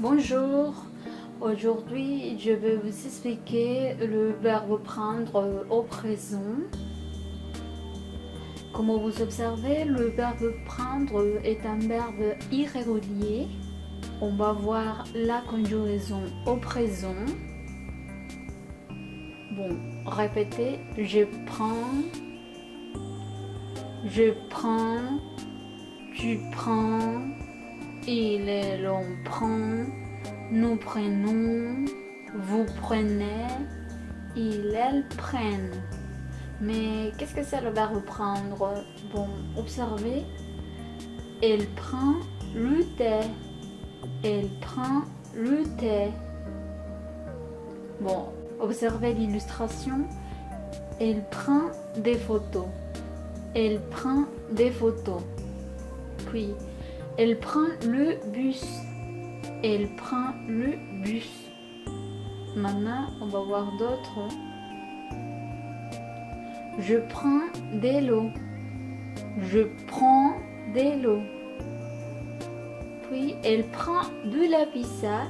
Bonjour, aujourd'hui je vais vous expliquer le verbe prendre au présent. Comme vous observez, le verbe prendre est un verbe irrégulier. On va voir la conjugaison au présent. Bon, répétez, je prends, tu prends, il et l'on prend, nous prenons, vous prenez, ils, elles prennent. Mais qu'est-ce que c'est le verbe prendre? Bon, observez. Elle prend le thé. Elle prend le thé. Bon, observez l'illustration. Elle prend des photos. Elle prend des photos. Puis, elle prend le bus. Elle prend le bus. Maintenant, on va voir d'autres. Je prends de l'eau. Je prends de l'eau. Puis, elle prend de la pizza.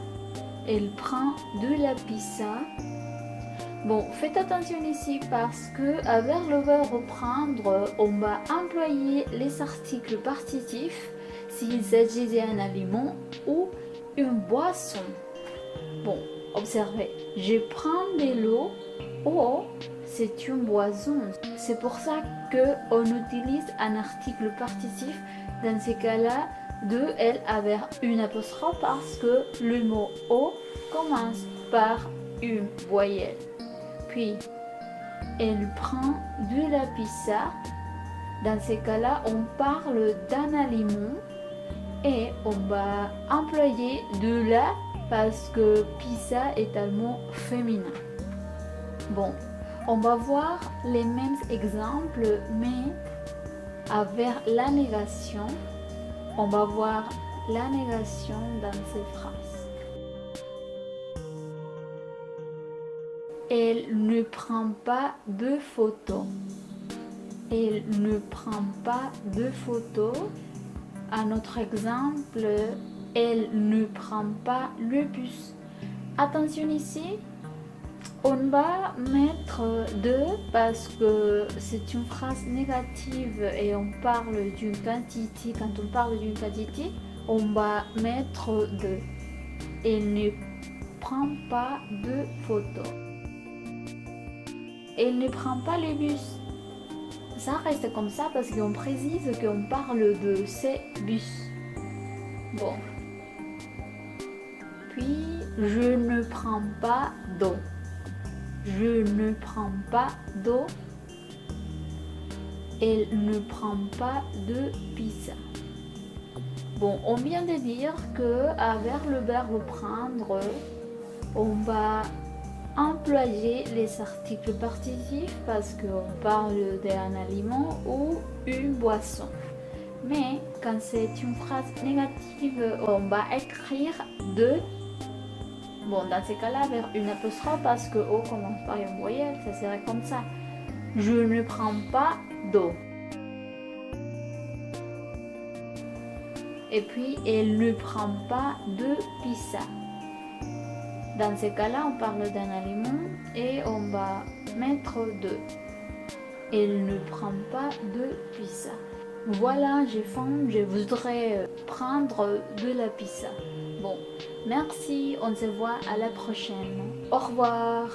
Elle prend de la pizza. Bon, faites attention ici parce que avec le verbe prendre, on va employer les articles partitifs s'il s'agit d'un aliment ou une boisson. Bon, observez, je prends de l'eau. Eau, c'est une boisson. C'est pour ça qu'on utilise un article partitif dans ces cas-là de L avec une apostrophe parce que le mot eau commence par une voyelle. Puis, elle prend de la pizza. Dans ces cas-là, on parle d'un aliment et on va employer de la parce que pizza est un mot féminin. Bon, on va voir les mêmes exemples, mais avec la négation. On va voir la négation dans ces phrases. Elle ne prend pas de photos. Elle ne prend pas de photos. Un autre exemple, elle ne prend pas le bus. Attention ici, on va mettre de parce que c'est une phrase négative et on parle d'une quantité. Quand on parle d'une quantité, on va mettre de. Elle ne prend pas de photos. Elle ne prend pas le bus. Ça reste comme ça parce qu'on précise qu'on parle de ces bus. Bon. Puis, je ne prends pas d'eau. Je ne prends pas d'eau. Elle ne prend pas de pizza. Bon, on vient de dire que avec le verbe prendre, on va employer les articles partitifs parce qu'on parle d'un aliment ou une boisson. Mais quand c'est une phrase négative, on va écrire de. Bon, dans ces cas-là, vers une apostrophe parce que O commence par une voyelle, ça serait comme ça. Je ne prends pas d'eau. Et puis, elle ne prend pas de pizza. Dans ces cas-là, on parle d'un aliment et on va mettre de. Elle ne prend pas de pizza. Voilà, j'ai faim, je voudrais prendre de la pizza. Bon, merci, on se voit à la prochaine. Au revoir.